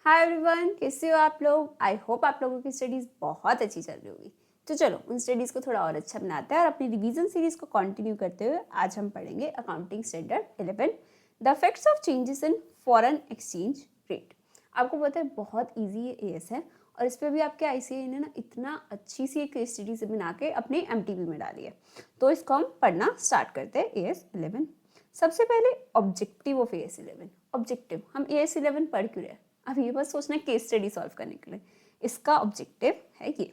Hi everyone, कैसे हो आप लोग। आई होप आप लोगों की स्टडीज़ बहुत अच्छी चल रही होगी। तो चलो उन स्टडीज़ को थोड़ा और अच्छा बनाते हैं और अपनी रिवीजन सीरीज़ को कंटिन्यू करते हुए आज हम पढ़ेंगे accounting standard 11 the effects of changes in foreign exchange rate. आपको पता है बहुत ईजी ये एएस है और इस पर भी आपके आईसीएआई ने ना इतना अच्छी सी एक स्टडी से बना के अपने एमटीबी में डाली है। तो इसको हम पढ़ना स्टार्ट करते हैं। एएस 11 सबसे पहले ऑब्जेक्टिव ऑफ एएस 11। ऑब्जेक्टिव, हम एएस 11 पढ़ क्यों रहे हैं? अब ये बस सोचना है केस स्टडी सॉल्व करने के लिए। इसका ऑब्जेक्टिव है ये,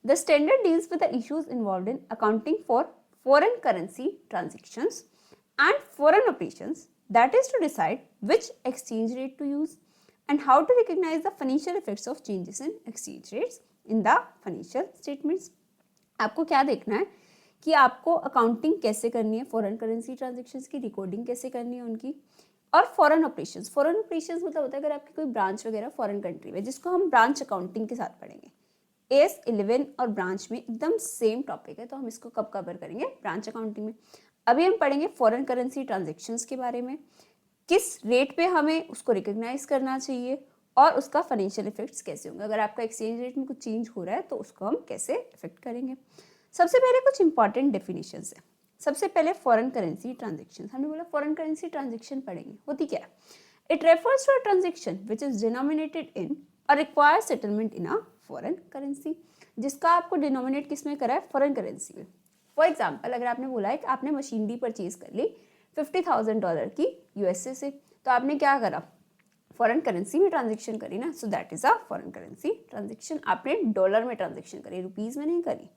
the standard deals with the issues involved in accounting for foreign currency transactions and foreign operations, that is to decide which exchange rate to use and how to recognize the financial effects of changes in exchange rates in the financial statements। आपको क्या देखना है कि आपको accounting कैसे करनी है, foreign currency transactions की रिकॉर्डिंग कैसे करनी है उनकी, और फॉरेन ऑपरेशंस। फॉरेन ऑपरेशंस मतलब होता है अगर आपकी कोई ब्रांच वगैरह फॉरेन कंट्री में, जिसको हम ब्रांच अकाउंटिंग के साथ पढ़ेंगे। एस 11 और ब्रांच में एकदम सेम टॉपिक है, तो हम इसको कब कवर करेंगे? ब्रांच अकाउंटिंग में। अभी हम पढ़ेंगे फॉरेन करेंसी ट्रांजेक्शन्स के बारे में, किस रेट पे हमें उसको रिकॉग्नाइज करना चाहिए और उसका फाइनेंशियल इफेक्ट्स कैसे होंगे। अगर आपका एक्सचेंज रेट में कुछ चेंज हो रहा है तो उसको हम कैसे इफेक्ट करेंगे। सबसे पहले कुछ इंपॉर्टेंट डेफिनेशंस है। सबसे पहले फॉरेन करेंसी ट्रांजेक्शन, हमने बोला फॉरेन करेंसी ट्रांजेक्शन पढ़ेंगे, होती क्या है? It refers to a transaction which is denominated in or require settlement in a foreign currency, जिसका आपको डिनोमिनेट किस में करा है? फॉरेन करेंसी में। फॉर एग्जाम्पल, अगर आपने बोला है कि आपने मशीनरी परचेज कर ली $50,000 की यूएसए से, तो आपने क्या करा? फॉरेन करेंसी में ट्रांजेक्शन करी ना, so that is a foreign currency transaction. आपने डॉलर में ट्रांजेक्शन करी, रुपीज में नहीं करी।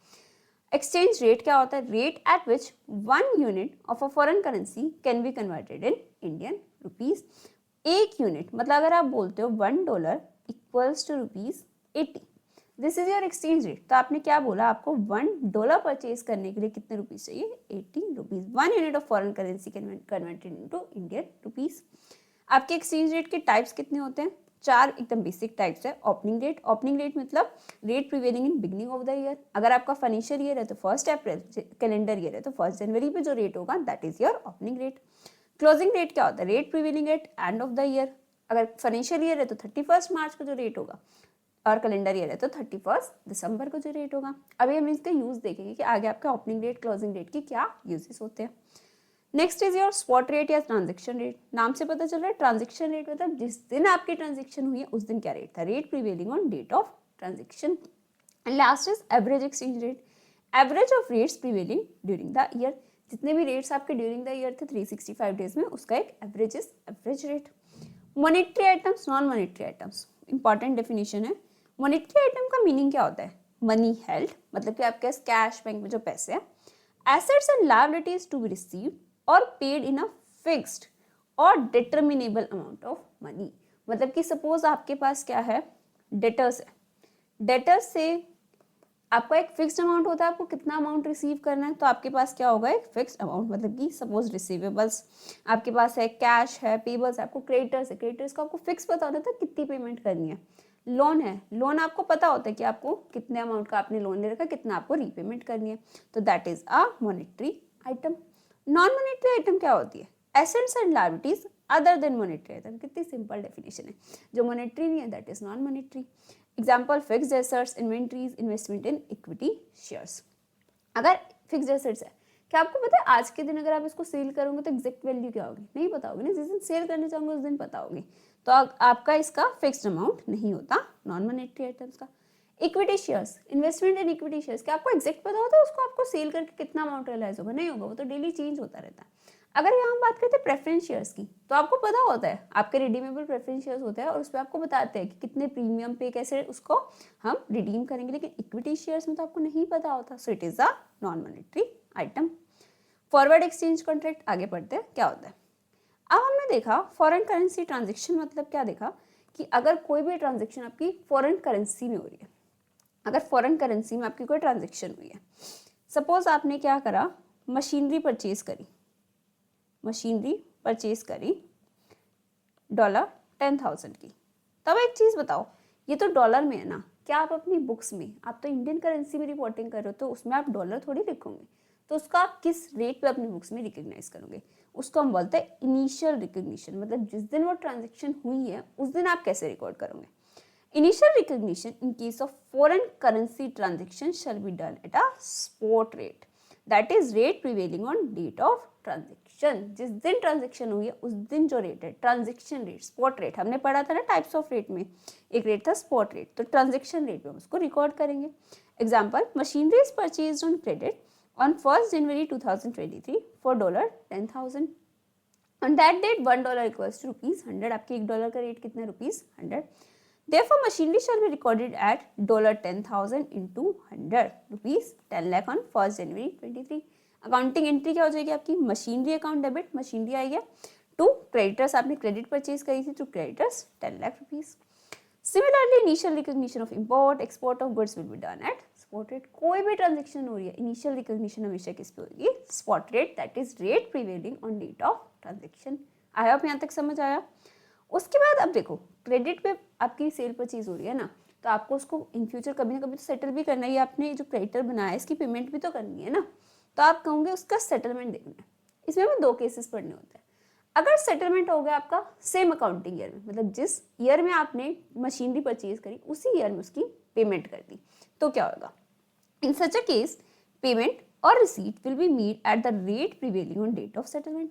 एक्सचेंज रेट क्या होता है? Rate at which 1 unit of a foreign currency can be converted in Indian rupees. एक यूनिट मतलब अगर आप बोलते हो $1 equals to ₹80, this is your exchange rate. तो आपने क्या बोला? आपको $1 परचेज करने के लिए कितने रुपीज चाहिए? 80 rupees. 1 unit of foreign currency converted into Indian rupees. आपके एक्सचेंज रेट के टाइप्स कितने होते हैं? 4 एकदम बेसिक टाइप्स है। ओपनिंग रेट, ओपनिंग रेट मतलब rate prevailing in beginning of the year. अगर आपका फाइनेंशियल ईयर है तो 1 अप्रैल, कैलेंडर ईयर है तो 1 जनवरी पे जो रेट होगा that is your opening rate. Closing rate क्या होता है? Rate prevailing at end of the year. अगर फाइनेंशियल ईयर है तो 31 मार्च को जो रेट होगा, और कैलेंडर ईयर है तो 31 दिसंबर को जो रेट होगा। अभी हम इसका यूज देखेंगे कि आगे आपका ओपनिंग रेट, क्लोजिंग रेट की क्या यूजेस होते हैं। Next is your spot rate या ट्रांजेक्शन रेट। नाम से पता चल रहा है ट्रांजेक्शन रेट मतलब जिस दिन आपकी ट्रांजेक्शन हुई है उस दिन क्या रेट था, rate prevailing on date of transaction. And last is average exchange rate, average of rates prevailing during the year. जितने भी रेट्स आपके ड्यूरिंग द ईयर थे 365 डेज में, उसका एक average is average rate. Monetary items, non monetary items, important definition है। Monetary item का meaning क्या होता है? मनी हेल्ड, मतलब कि आपके पास कैश बैंक में जो पैसे हैं। Assets and liabilities to be received और पेड इन अ फिक्स्ड और डिटर्मिनेबल अमाउंट ऑफ मनी। मतलब कि सपोज आपके पास क्या है? डेटर्स है। डेटर्स से आपका एक फिक्स्ड अमाउंट होता है, आपको कितना अमाउंट रिसीव करना है, तो आपके पास क्या होगा? एक फिक्स्ड अमाउंट। मतलब कि सपोज रिसीवेबल्स आपके पास है, कैश है, पेबल्स, आपको क्रेडिटर्स है, क्रेडिटर्स को आपको फिक्स पता होता है कितनी पेमेंट करनी है। लोन है, लोन आपको पता होता है कि आपको कितने अमाउंट का आपने लोन ले रखा है, कितना आपको रीपेमेंट करनी है, तो that is a monetary item. Non monetary item क्या होती है? Assets and liabilities other than monetary item. कितनी सिंपल डेफिनेशन है। जो मॉनेटरी नहीं है that is non monetary. Example fixed assets, inventories, investment in equity shares. अगर फिक्स्ड एसेट्स है, क्या आपको पता है आज के दिन अगर आप इसको सेल करोगे तो एग्जैक्ट वैल्यू क्या होगी? नहीं पता होगी ना, जिस दिन सेल करने जाओगे उस दिन पता होगी। तो आपका इसका फिक्स्ड अमाउंट नहीं होता नॉन मॉनेटरी आइटम्स का। Equity shares, investment in equity shares, क्या आपको एग्जैक्ट पता होता है उसको आपको सेल करके कितना अमाउंट रियलाइज होगा? नहीं होगा, वो तो डेली चेंज होता रहता है। अगर यहाँ हम बात करते हैं प्रेफरेंस शेयर्स की, तो आपको पता होता है आपके रिडीमेबल प्रेफरेंस शेयर्स होते हैं और उस पर आपको बताते हैं कि कितने प्रीमियम पे कैसे उसको हम रिडीम करेंगे। लेकिन इक्विटी शेयर्स में तो आपको नहीं पता होता, so it is a non monetary item. Forward exchange contract, आगे पढ़ते हैं क्या होता है। अब हमने देखा फॉरेन करेंसी ट्रांजेक्शन मतलब क्या देखा कि अगर कोई भी ट्रांजेक्शन आपकी फॉरेन करेंसी में हो रही है, अगर फॉरेन करेंसी में आपकी कोई ट्रांजेक्शन हुई है, सपोज आपने क्या करा? मशीनरी परचेज करी, मशीनरी परचेज करी $10,000 की। तब एक चीज बताओ, ये तो डॉलर में है ना, क्या आप अपनी बुक्स में, आप तो इंडियन करेंसी में रिपोर्टिंग कर रहे हो तो उसमें आप डॉलर थोड़ी लिखोगे, तो उसका आप किस रेट पे अपनी बुक्स में रिकग्नाइज करोगे? उसको हम बोलते हैं इनिशियल रिकग्निशन। मतलब जिस दिन वो ट्रांजेक्शन हुई है उस दिन आप कैसे रिकॉर्ड करोगे? Initial recognition in case of foreign currency transaction shall be done at a spot rate, that is rate prevailing on date of transaction. जिस दिन ट्रांजेक्शन हुई है उस दिन जो रेट है, ट्रांजेक्शन रेट, स्पॉट रेट, हमने पढ़ा था ना टाइप्स ऑफ रेट में, एक रेट था स्पॉट रेट, तो ट्रांजेक्शन रेट में उसको रिकॉर्ड करेंगे. Example, machinery is purchased on credit on 1st January 2023 for $10,000. On that date $1 equals to ₹100. आपके $1 का रेट कितना है? ₹100. Therefore, machinery shall be recorded at $10,000 into 100, ₹10 lakh on 1st January 23. Accounting entry क्या हो जाएगी आपकी? मशीनरी अकाउंट डेबिट, मशीनरी आई है, टू क्रेडिटर्स, आपने क्रेडिट परचेज करी थी, to creditors 10 lakh rupees. Similarly, initial recognition of import, export of goods will be done at spot rate. कोई भी ट्रांजेक्शन हो रही है, इनिशियल रिकॉग्निशन हमेशा किस पे होगी? Spot rate, that is rate prevailing on date of transaction. I hope यहाँ तक समझ आया. उसके बाद अब देखो, क्रेडिट पे आपकी सेल परचेज हो रही है ना, तो आपको उसको इन फ्यूचर कभी ना कभी तो सेटल भी करना है. आपने जो क्रेडिटर बनाया है इसकी पेमेंट भी तो करनी है ना, तो आप कहोगे उसका सेटलमेंट देखना है. इसमें हमें 2 केसेस पढ़ने होते हैं. अगर सेटलमेंट हो गया आपका सेम अकाउंटिंग ईयर में, मतलब जिस ईयर में आपने मशीनरी परचेज करी उसी ईयर में उसकी पेमेंट कर दी, तो क्या होगा? In such a case payment और receipt will be made at the rate prevailing on date of settlement.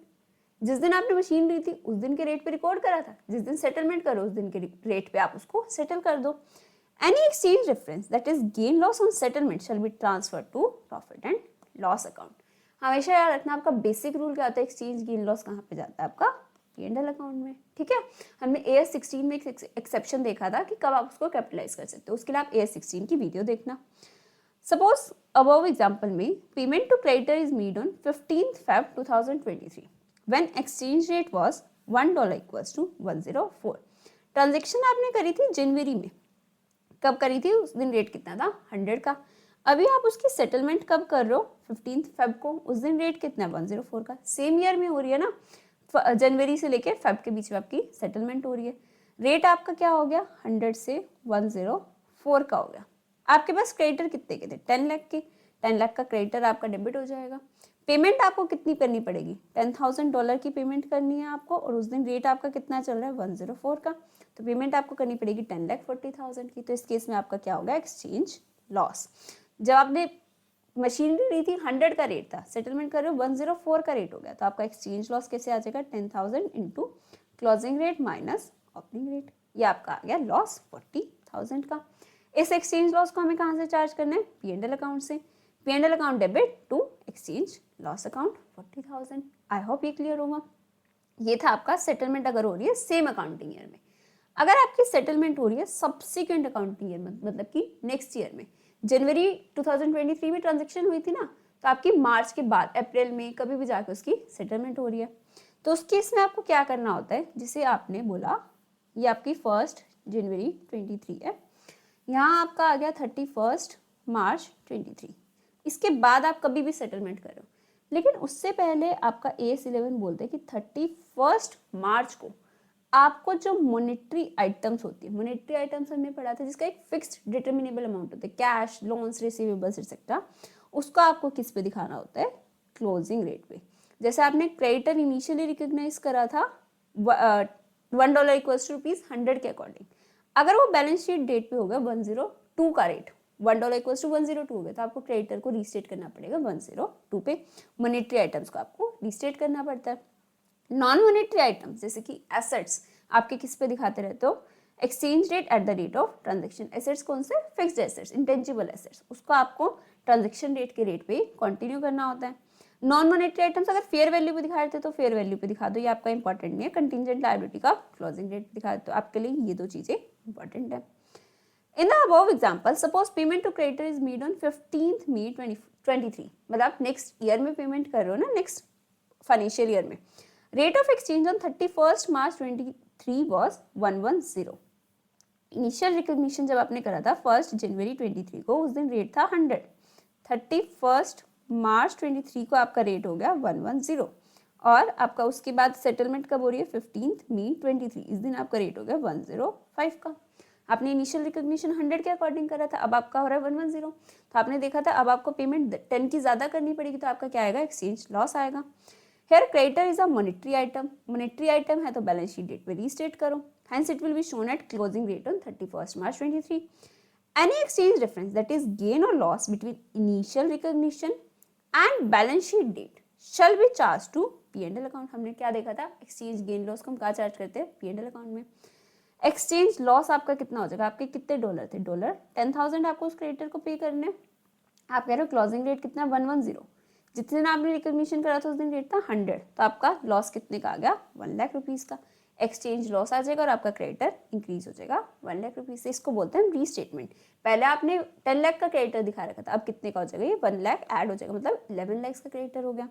जिस दिन आपने मशीन ली थी उस दिन के रेट पे रिकॉर्ड करा था, जिस दिन सेटलमेंट करो उस दिन के रेट पे आप उसको सेटल कर दो. Any exchange difference that is gain loss on settlement shall be transfer to profit and loss account. हमेशा याद रखना, आपका बेसिक रूल क्या होता है? एक्सचेंज गेन लॉस कहाँ पे जाता है? आपका P&L अकाउंट में. ठीक है, हमने AS 16 में एक एक्सेप्शन देखा था कि कब आप उसको कैपिटलाइज कर सकते हो. उसके लिए आप AS 16 की वीडियो देखना. सपोज अबव एग्जांपल में payment to creditor is made on 15th Feb 2023 when exchange rate was $1 equals to 104. Transaction आपने करी थी जनवरी में. कब करी थी? उस दिन रेट कितना था? 100 का. अभी आप उसकी सेटलमेंट कब कर रहे हो? 15th Feb को. उस दिन रेट कितना है? 104 का. सेम ईयर में हो रही है ना, जनवरी से लेके फेब के बीच में आपकी सेटलमेंट हो रही है. रेट आपका क्या हो गया? 100 से 104 का हो गया. आपके पास क्रेडिटर कितने के थे? 10 लाख के. 10 लाख का क्रेडिटर आपका डेबिट हो जाएगा. पेमेंट आपको कितनी करनी पड़ेगी? $10,000 की पेमेंट करनी है आपको, और उस दिन रेट आपका कितना चल रहा है? 104 का. तो पेमेंट आपको करनी पड़ेगी 10,40,000 की. तो इस केस में आपका क्या होगा? Exchange loss. जब आपने मशीनरी ली थी 100 का रेट था, सेटलमेंट कर रहे हो 104 का रेट हो गया, तो आपका एक्सचेंज लॉस कैसे आ जाएगा? 10,000 into closing rate minus opening rate. ये आपका आ गया लॉस 40,000 का. इस एक्सचेंज लॉस को हमें कहाँ से चार्ज करना है? P&L अकाउंट से. P&L account debit to exchange loss account 40,000. I hope ये क्लियर होगा. ये था आपका सेटलमेंट अगर हो रही है सेम अकाउंटिंग ईयर में. अगर आपकी सेटलमेंट हो रही है सब्सिक्वेंट अकाउंटिंग ईयर में, मतलब कि नेक्स्ट ईयर में, जनवरी 2023 में ट्रांजैक्शन हुई थी ना, तो आपकी मार्च के बाद अप्रैल में कभी भी जाकर उसकी सेटलमेंट हो रही है, तो उस केस में आपको क्या करना होता है? जिसे आपने बोला ये आपकी 1 जनवरी 23 है, यहाँ आपका आ गया 31 मार्च 23. इसके बाद आप कभी भी सेटलमेंट करो, लेकिन उससे पहले आपका AS 11 बोलते हैं कि 31 मार्च को आपको जो मॉनेटरी आइटम्स होती है, मॉनेटरी आइटम्स हमने पढ़ा था जिसका एक फिक्स्ड डिटर्मिनेबल अमाउंट होता है, कैश, लोन्स, रिसीवेबल्स एक्सेट्रा, उसको आपको किस पे दिखाना होता है? क्लोजिंग रेट पे. जैसे आपने क्रेडिटर इनिशियली रिकॉग्नाइज करा था $1 इक्वल्स टू ₹100 के अकॉर्डिंग. अगर वो बैलेंस शीट डेट पे होगा 102 का रेट, $1 इक्वल्स टू 102 हो गया, तो आपको क्रेडिटर को रीस्टेट करना पड़ेगा 102 पे. मॉनेटरी आइटम्स को आपको रीस्टेट करना पड़ता है. नॉन मॉनेटरी आइटम्स जैसे कि एसेट्स आपके किस पे दिखाते रहते हो? Exchange rate at the rate of transaction. Assets कौन से? फिक्स्ड एसेट्स, इंटेंजिबल एसेट्स, उसको आपको ट्रांजेक्शन रेट के रेट पे कंटिन्यू करना होता है. नॉन मॉनेटरी आइटम्स अगर फेयर वैल्यू पे दिखा देते तो फेयर वैल्यू पे दिखा दो, ये आपका इंपॉर्टेंट नहीं है. कंटिंजेंट लायबिलिटी का क्लोजिंग रेट दिखा देते हो, आपके लिए ये 2 चीजें इंपॉर्टेंट है. In the above example, suppose payment to creditor is made on 15th May 2023, मतलब आप नेक्स्ट ईयर में पेमेंट कर रहे हो ना, नेक्स्ट फाइनेंशियल ईयर में. Rate of exchange on 31 March 23 was 110. Initial recognition जब आपने करा था 1 जनवरी 23 को, उस दिन रेट था 100. 31 मार्च 23 को आपका रेट हो गया 110, और आपका उसके बाद सेटलमेंट कब हो रही है? 15th May 23, इस दिन आपका रेट हो गया 105 का. आपने इनिशियल रिकॉग्निशन 100 के अकॉर्डिंग करा था, अब आपका हो रहा है 110. तो आपने देखा था अब आपको पेमेंट 10 की ज्यादा करनी पड़ेगी, तो आपका क्या आएगा? एक्सचेंज लॉस आएगा. Here creditor is a monetary item. Monetary item है तो बैलेंस शीट डेट पे रीस्टेट करो. hence it will be shown at closing rate on 31st March 23. Any exchange difference, that is gain or loss between initial recognition and balance sheet date, shall be charged to P&L account. हमने क्या देखा था, exchange gain loss को हम कहाँ charge करते हैं, P&L account में. एक्सचेंज लॉस आपका कितना हो जाएगा, आपके कितने डॉलर थे, डॉलर 10,000 आपको उस क्रेडिटर को पे करने. आप कह रहे हो क्लोजिंग रेट कितना, 110. जितने दिन आपने रिकॉग्निशन करा था उस दिन रेट था 100, तो आपका लॉस कितने का आ गया, 1 लाख रुपीज़ का. एक्सचेंज लॉस आ जाएगा और आपका क्रेडिटर इंक्रीज हो जाएगा 1 लाख रुपीज़ से. इसको बोलते हैं रीस्टेटमेंट. पहले आपने 10 लाख का क्रेडिटर दिखा रखा था, अब कितने का हो जाएगा, ये 1 लाख ऐड हो जाएगा, मतलब 11 लाख का क्रेडिटर हो गया.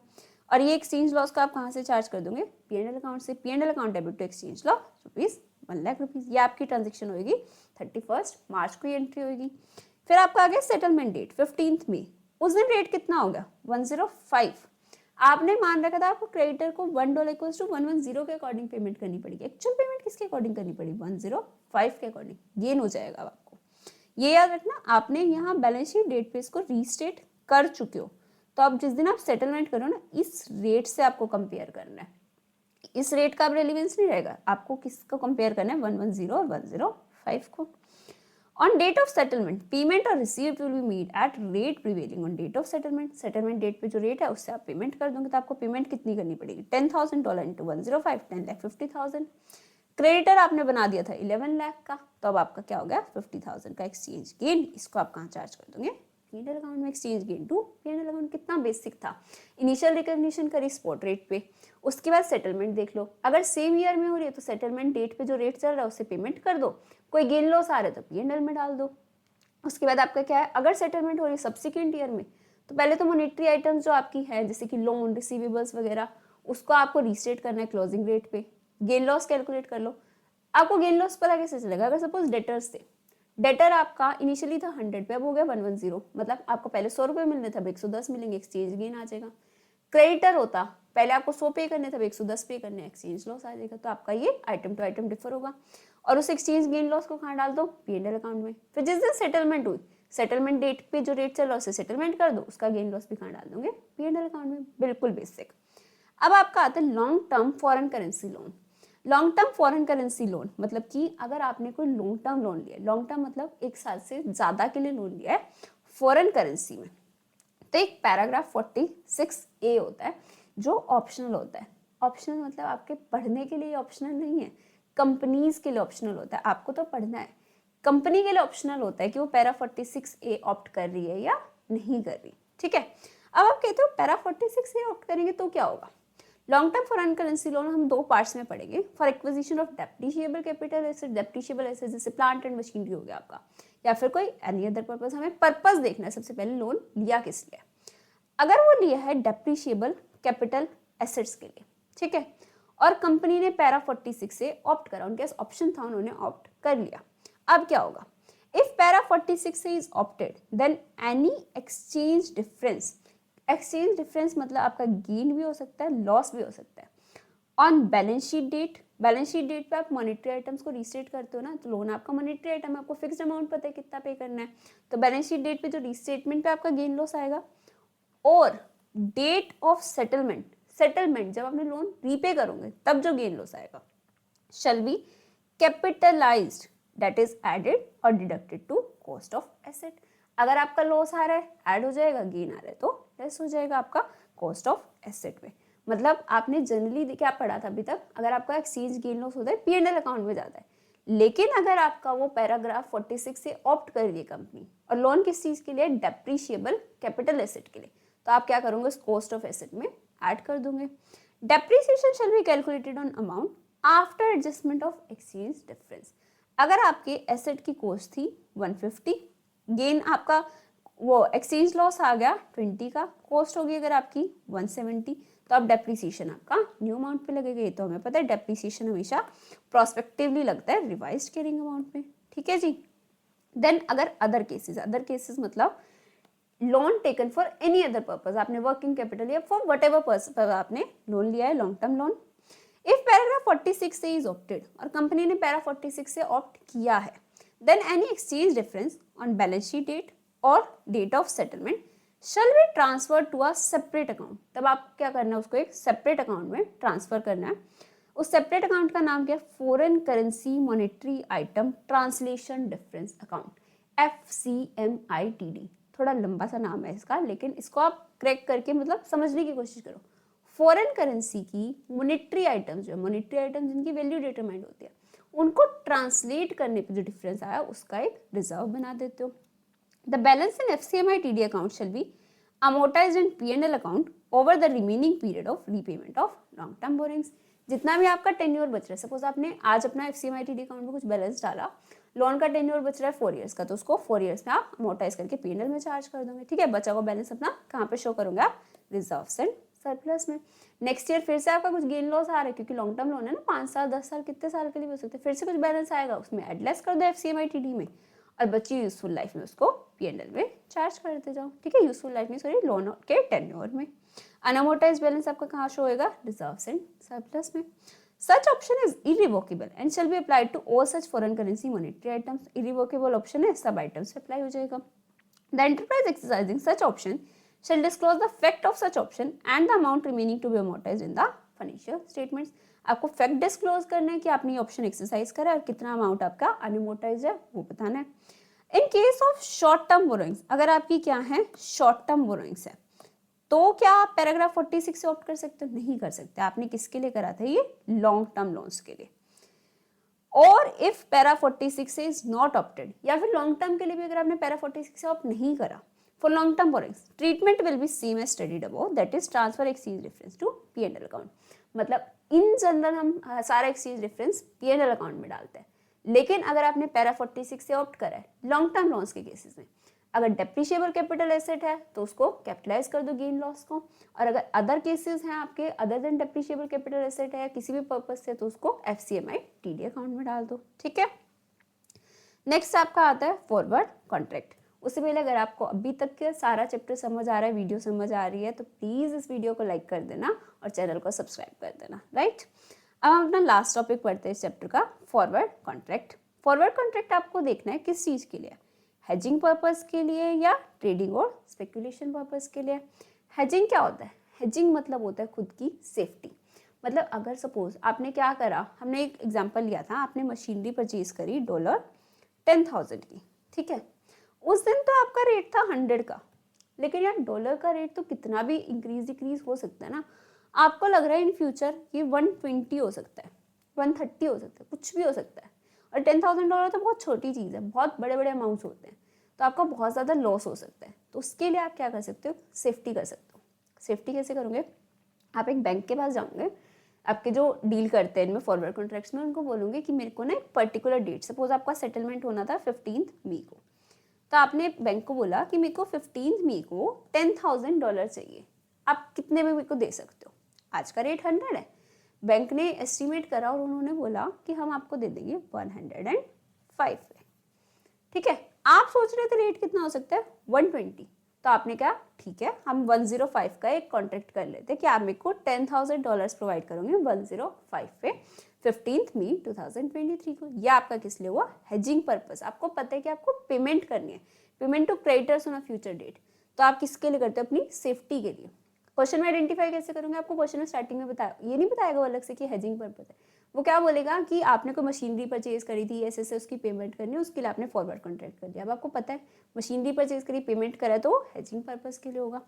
और ये एक्सचेंज लॉस को आप कहाँ से चार्ज कर दोगे, P&L अकाउंट से. P&L account debit to exchange loss rupees 1 lakh rupees. ये आपकी ट्रांजेक्शन होगी 31 मार्च को, ये एंट्री होगी. फिर आपका आ गया सेटलमेंट डेट 15 मई. उस दिन रेट कितना हो गया, 105. आपने मान रखा था आपको क्रेडिटर को $1 इक्वल्स टू 110 के अकॉर्डिंग पेमेंट करनी पड़ेगी. एक्चुअल पेमेंट किसके अकॉर्डिंग करनी पड़ेगी, 105 के अकॉर्डिंग. गेन हो जाएगा आपको. ये याद रखना, आपने यहाँ बैलेंस शीट डेट पे इसको रीस्टेट कर चुके हो, तो अब जिस दिन आप सेटलमेंट करो ना, इस रेट से आपको कंपेयर करना है. इस रेट का अब रेलिवेंस नहीं रहेगा, आपको किसको कंपेयर करना है, 110 और 105 को. On date of settlement payment or receive will be made at rate prevailing on date of settlement. Settlement date पे जो रेट है उससे आप पेमेंट कर दोगे, तो आपको पेमेंट कितनी करनी पड़ेगी, $10,000 इंटू 105, 10,50,000. क्रेडिटर आपने बना दिया था 11 लाख का, तो अब आपका क्या हो गया, 50,000 का एक्सचेंज गेन. इसको आप कहाँ चार्ज कर दोगे, P&L अकाउंट में. Exchange gain to P&L account. कितना बेसिक था, इनिशियल रिकॉग्निशन करी स्पॉट रेट पे, उसके बाद सेटलमेंट देख लो. अगर सेम ईयर में हो रही है तो सेटलमेंट डेट पे जो रेट चल रहा है उससे पेमेंट कर दो. कोई गेन लॉस आ रहा है तो P&L में डाल दो. उसके बाद आपका क्या है, अगर सेटलमेंट हो रही है सब्सिक्वेंट ईयर में, तो पहले तो मॉनेटरी आइटम्स जो आपकी है जैसे कि लोन, रिसीवेबल्स वगैरह, उसको आपको रीस्टेट करना है क्लोजिंग रेट पे. गेन लॉस कैलकुलेट कर लो. आपको गेन लॉस पता कैसे चलेगा, अगर सपोज डेटर्स थे, डेटर आपका इनिशियली था 100 पे, अब हो गया 110, मतलब आपको पहले 100 रुपये मिलने थे, अब 110 मिलेंगे, एक्सचेंज गेन आ जाएगा. क्रेडिटर होता, पहले आपको 100 पे करने थे, अब 110 पे करने, एक्सचेंज लॉस आ जाएगा. तो आपका ये आइटम टू आइटम डिफर होगा. और उस एक्सचेंज गेन लॉस को कहाँ डाल दो, P&L अकाउंट में. फिर जिस दिन सेटलमेंट हुई, सेटलमेंट डेट पे जो रेट चल रहा है उससे सेटलमेंट कर दो, उसका गेन लॉस भी कहाँ डाल दोगे, P&L अकाउंट में. बिल्कुल बेसिक. अब आपका आता है long term foreign currency loan. Long term foreign currency loan मतलब कि अगर आपने कोई लॉन्ग टर्म लोन लिया है, लॉन्ग टर्म मतलब 1 साल से ज़्यादा के लिए लोन लिया है फॉरेन करेंसी में, तो एक पैराग्राफ 46A होता है जो ऑप्शनल होता है. ऑप्शनल मतलब आपके पढ़ने के लिए ऑप्शनल नहीं है, कंपनीज के लिए ऑप्शनल होता है. आपको तो पढ़ना है, कंपनी के लिए ऑप्शनल होता है कि वो पैरा 46A ऑप्ट कर रही है या नहीं कर रही. ठीक है. अब आप कहते हो पैरा 46A ऑप्ट करेंगे तो क्या होगा. Long term foreign currency loan हम 2 पार्ट्स में पढ़ेंगे. For acquisition of depreciable capital asset, depreciable asset जैसे प्लांट एंड मशीनरी हो गया आपका, या फिर कोई एनी अदर पर्पस. हमें पर्पस देखना है सबसे पहले, लोन लिया किस लिए. अगर वो लिया है डेप्रिशिएबल कैपिटल एसेट्स के लिए, ठीक है, और कंपनी ने पैरा 46 से ऑप्ट करा, उनके पास ऑप्शन था, उन्होंने ऑप्ट कर लिया. अब क्या होगा, इफ पैरा 46 से is opted then any exchange difference. Exchange difference मतलब आपका गेन भी हो सकता है, लॉस भी हो सकता है. On balance sheet date, balance sheet date पे आप मॉनेटरी आइटम्स को रीस्टेट करते हो ना, तो लोन आपका मॉनेटरी आइटम है, आपको फिक्स्ड अमाउंट पता है कितना पे करना है, तो बैलेंस शीट डेट पे जो रीस्टेटमेंट पे आपका गेन लॉस आएगा. और डेट ऑफ सेटलमेंट, सेटलमेंट जब आपने लोन रीपे करोगे तब जो गेन लॉस आएगा, shall be capitalised, that is added or deducted to cost of asset. अगर आपका लॉस आ रहा है ऐड हो जाएगा, गेन आ रहा है तो लेस हो जाएगा आपका कॉस्ट ऑफ एसेट में. मतलब आपने जनरली क्या पढ़ा था अभी तक, अगर आपका एक्सचेंज गेन लॉस होता है P&L अकाउंट में जाता है, लेकिन अगर आपका वो पैराग्राफ 46 से ऑप्ट कर रही है कंपनी और लोन किस चीज़ के लिए, डेप्रिशिएबल कैपिटल एसेट के लिए, तो आप क्या करोगे, उस कॉस्ट ऑफ एसेट में ऐड कर दोगे. Depreciation shall be calculated on amount after adjustment of exchange difference. अगर आपके एसेट की कॉस्ट थी 150, गेन आपका वो एक्सचेंज लॉस आ गया 20 का, कॉस्ट होगी अगर आपकी 170, तो अब डेप्रिसिएशन आपका न्यू अमाउंट पे लगेगा. तो हमें पता है डेप्रिसिएशन हमेशा प्रोस्पेक्टिवली लगता है रिवाइज्ड कैरिंग अमाउंट में. ठीक है जी. देन अगर अदर केसेस मतलब loan taken for any other purpose, आपने वर्किंग कैपिटल या फॉर वट एवर पर्पस आपने लोन लिया है, long term loan. If paragraph 46 से इज ऑप्टेड, और कंपनी ने पैरा 46 से ऑप्ट किया है, then any exchange difference on balance sheet date or date of settlement shall be transfer to a separate account. तब आप क्या करना है, उसको एक सेपरेट अकाउंट में ट्रांसफर करना है. उस सेपरेट अकाउंट का नाम क्या है? Foreign currency monetary item translation difference account, FCMITD। थोड़ा लंबा सा नाम है इसका, लेकिन इसको आप क्रैक करके मतलब समझने की कोशिश करो। फॉरेन करेंसी की मॉनेटरी आइटम्स, जो मॉनेटरी आइटम्स जिनकी वैल्यू डिटरमाइंड होती है, उनको ट्रांसलेट करने पे जो डिफरेंस आया उसका एक रिजर्व बना देते हो। The balance in FCMITD account shall be amortized in P&L account over the remaining period of repayment of long term borrowings। जितना भी आपका टेन्योर बच रहा है, सपोज आपने आज अपना FCMITD अकाउंट में कुछ बैलेंस डाला, लोन का टेन्योर बच रहा है 4 ईयर्स का, तो उसको 4 ईयर्स में आप अमोर्टाइज करके P&L में चार्ज कर दोगे, ठीक है। बचा हुआ बैलेंस अपना कहाँ पे शो करोगे आप? रिजर्व्स एंड सरप्लस में। नेक्स्ट ईयर फिर से आपका कुछ गेन लॉस आ रहा है, क्योंकि लॉन्ग टर्म लोन है ना, 5 साल 10 साल कितने साल के लिए भी हो सकते हैं, फिर से कुछ बैलेंस आएगा, उसमें एडलेस कर दो FCMITD में, और बची यूजफुल लाइफ में उसको P&L में चार्ज करते जाओ, ठीक है। यूजफुल लाइफ में सॉरी लोन के टेन्योर में। अनअमोर्टाइज्ड बैलेंस आपका कहाँ शो होएगा? रिजर्व्स एंड सरप्लस में। Such option is irrevocable and shall be applied to all such foreign currency monetary items. Irrevocable option है, सब आइटम्स पे अप्लाई हो जाएगा। The enterprise exercising such option shall disclose the fact of such option and the amount remaining to be amortized in the financial statements। आपको fact disclose करना है कि आपने ये ऑप्शन एक्सरसाइज करा है और कितना अमाउंट आपका अनअमोर्टाइज है वो बताना है। In case of short term borrowings, अगर आपकी क्या है शॉर्ट टर्म बोरोइंग्स है, तो क्या आप पैराग्राफ 46 से ऑप्ट कर सकते हो? नहीं कर सकते। आपने किसके लिए करा था? ये लॉन्ग टर्म लोन्स के लिए। और if para 46 is not opted, या फिर लॉन्ग टर्म के लिए भी अगर आपने पैरा 46 से ऑप्ट नहीं करा, for long term borrowings treatment will be same as studied above, that is transfer exchange difference to P&L account। मतलब इन जनरल हम सारा एक्सचेंज डिफरेंस P&L अकाउंट में डालते हैं, लेकिन अगर आपने पैरा 46 से ऑप्ट करा है लॉन्ग टर्म लोन्स के केसेस में, अगर डेप्रिशिएबल कैपिटल एसेट है तो उसको कैपिटलाइज कर दो गेन लॉस को, और अगर अदर केसेस हैं आपके other than depreciable capital asset है किसी भी पर्पज से, तो उसको FCMITD अकाउंट में डाल दो, ठीक है। नेक्स्ट आपका आता है फॉरवर्ड कॉन्ट्रैक्ट। उससे पहले अगर आपको अभी तक के सारा चैप्टर समझ आ रहा है, वीडियो समझ आ रही है, तो प्लीज़ इस वीडियो को लाइक कर देना और चैनल को सब्सक्राइब कर देना, राइट। अब हम अपना लास्ट टॉपिक पढ़ते हैं इस चैप्टर का, फॉरवर्ड कॉन्ट्रैक्ट। फॉरवर्ड कॉन्ट्रैक्ट आपको देखना है किस चीज़ के लिए? हेजिंग पर्पज़ के लिए या ट्रेडिंग और स्पेकुलेशन पर्पज़ के लिए? हेजिंग क्या होता है? हेजिंग मतलब होता है खुद की सेफ्टी। मतलब अगर सपोज आपने क्या करा, हमने एक एग्जाम्पल लिया था, आपने मशीनरी परचेज करी $10,000 की, ठीक है। उस दिन तो आपका रेट था 100 का, लेकिन यार डॉलर का रेट तो कितना भी इंक्रीज डिक्रीज हो सकता है ना। आपको लग रहा है इन फ्यूचर ये 120 हो सकता है, 130 हो सकता है, कुछ भी हो सकता है, और $10,000 तो बहुत छोटी चीज़ है, बहुत बड़े बड़े अमाउंट्स होते हैं, तो आपका बहुत ज़्यादा लॉस हो सकता है। तो उसके लिए आप क्या कर सकते हो? सेफ्टी कर सकते हो। सेफ्टी कैसे करोगे? आप एक बैंक के पास जाओगे, आपके जो डील करते हैं इनमें फॉरवर्ड कॉन्ट्रैक्ट्स में, उनको बोलोगे कि मेरे को ना एक पर्टिकुलर डेट, सपोज आपका सेटलमेंट होना था 15 मई को, तो आपने बैंक को बोला कि मेरे को 15 मई को $10,000 चाहिए, आप कितने में मेरे को दे सकते हो? आज का रेट 100 है, बैंक ने एस्टिमेट करा और उन्होंने बोला कि हम आपको दे देंगे 105 में, ठीक है। आप सोच रहे थे रेट कितना हो सकता है? 120, तो आपने कहा ठीक है हम 105 का एक कॉन्ट्रैक्ट कर लेते हैं कि आप मेरे को $10,000 प्रोवाइड करोगे 105 पे 15 मई 2023 को। यह आपका किस लिए हुआ? Hedging purpose. आपको पता है कि आपको पेमेंट करनी है, payment to creditors on a future date, तो आप किसके लिए करते हो? अपनी सेफ्टी के लिए। क्वेश्चन में आइडेंटिफाई कैसे करोगे? आपको क्वेश्चन में स्टार्टिंग में बताया, ये नहीं बताएगा वो अलग से कि हेजिंग पर्पस है। वो क्या बोलेगा कि आपने कोई मशीनरी परचेज करी थी, ऐसे उसकी पेमेंट करनी है, उसके लिए आपने फॉरवर्ड कॉन्ट्रैक्ट कर दिया। अब आपको पता है मशीनरी परचेज करी, पेमेंट करा, तो हेजिंग पर्पस के लिए होगा।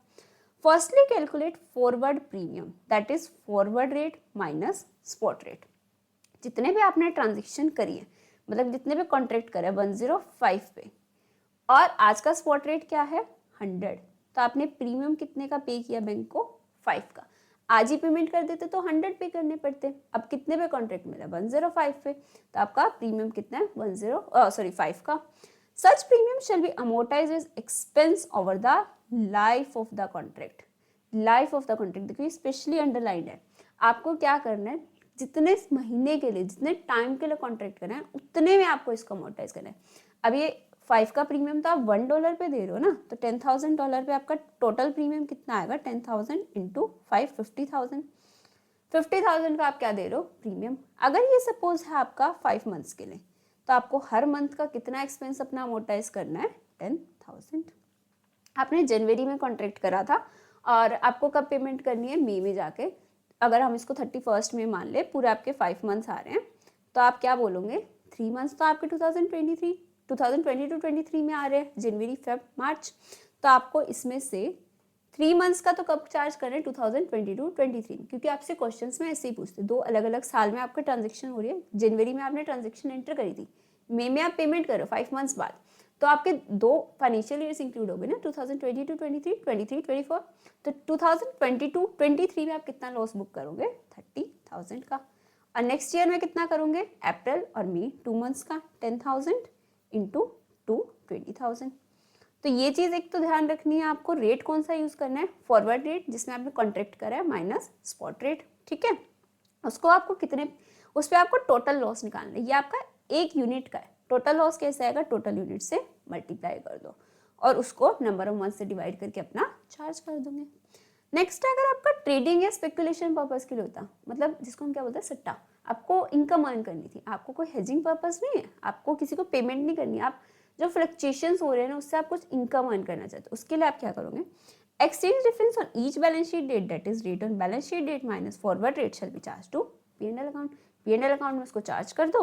Firstly calculate forward premium, that is forward rate minus spot rate. जितने भी आपने ट्रांजेक्शन करी है, मतलब जितने भी कॉन्ट्रैक्ट करे 105 पे, और आज का स्पॉट रेट क्या है? 100, तो आपने प्रीमियम कितने का पे किया बैंक को? 5 का। आज ही पेमेंट कर देते तो 100 पे करने पड़ते। अब कितने पे कॉन्ट्रैक्ट मिला? 105 पे, तो आपका प्रीमियम कितना है? 5 का। Such premium shall be amortised as expense over the life of the contract. Life of the contract देखिए स्पेशली अंडरलाइंड है। आपको क्या करना है, जितने महीने के लिए, जितने टाइम के लिए कॉन्ट्रैक्ट करना है, उतने में आपको इसको अमोर्टाइज करना है। अब ये 5 का प्रीमियम तो आप $1 पे दे रहे हो ना, तो $10,000 पे आपका टोटल प्रीमियम कितना आएगा? 10,000 इंटू 5, 50,000। 50,000 का आप क्या दे रहे हो? प्रीमियम। अगर ये सपोज है आपका 5 मंथ्स के लिए, तो आपको हर मंथ का कितना एक्सपेंस अपना अमोर्टाइज करना है? 10,000। आपने जनवरी में कॉन्ट्रैक्ट करा था और आपको कब पेमेंट करनी है? मई में जाके। अगर हम इसको 31st में मान ले, पूरे आपके 5 मंथ्स आ रहे हैं, तो आप क्या बोलोगे, 3 मंथ्स तो आपके 2022-23 में आ रहे हैं, जनवरी, फेब, मार्च। तो आपको इसमें से 3 मंथ्स का तो कब चार्ज कर रहे हैं, 2022-23, क्योंकि आपसे क्वेश्चंस में ऐसे ही पूछते, 2 अलग अलग साल में आपका ट्रांजेक्शन हो रही है। जनवरी में आपने ट्रांजेक्शन एंटर करी थी, मई में आप पेमेंट करो 5 मंथ्स बाद, तो आपके 2 फाइनेंशियल ईयर्स इंक्लूड हो गए ना, 2022-23, 23-24। तो 2022-23 में आप कितना लॉस बुक करोगे, 30,000 का। और नेक्स्ट ईयर में कितना करोगे, अप्रैल और मई 2 मंथ्स का, 10,000 इंटू 2, 20,000। तो ये चीज़ एक तो ध्यान रखनी है आपको, रेट कौन सा यूज़ करना है, फॉरवर्ड रेट जिसमें आपने कॉन्ट्रैक्ट करा है माइनस स्पॉट रेट, ठीक है। उसको आपको कितने, उस पर आपको टोटल लॉस निकालना है, ये आपका 1 यूनिट का है। टोटल लॉस कैसे आएगा, टोटल यूनिट से मल्टीप्लाई कर दो और उसको नंबर ऑफ मंथ से डिवाइड करके अपना चार्ज कर दोगे। नेक्स्ट है, अगर आपका ट्रेडिंग या स्पेकुलेशन पर्पस के लिए होता, मतलब जिसको हम क्या बोलते हैं सट्टा, आपको इनकम अर्न करनी थी, आपको कोई हेजिंग पर्पस नहीं है, आपको किसी को पेमेंट नहीं करनी, आप जो फ्लक्चुएशंस हो रहे हैं ना उससे आप कुछ इनकम अर्न करना चाहते हो, उसके लिए आप क्या करोगे, exchange difference on each balance sheet date, that is rate on balance sheet date minus forward rate shall be charge to P&L account. P&L account में उसको चार्ज कर दो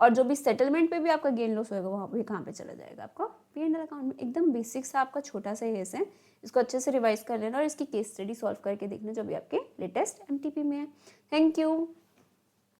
और जो भी सेटलमेंट पे भी आपका गेन लॉस होगा वहाँ पे कहाँ पे चला जाएगा, आपका P&L अकाउंट में। एकदम बेसिक सा आपका छोटा सा केस है, इसको अच्छे से रिवाइज कर लेना और इसकी केस स्टडी सॉल्व करके देखना जो भी आपके लेटेस्ट MTP में है। Thank you.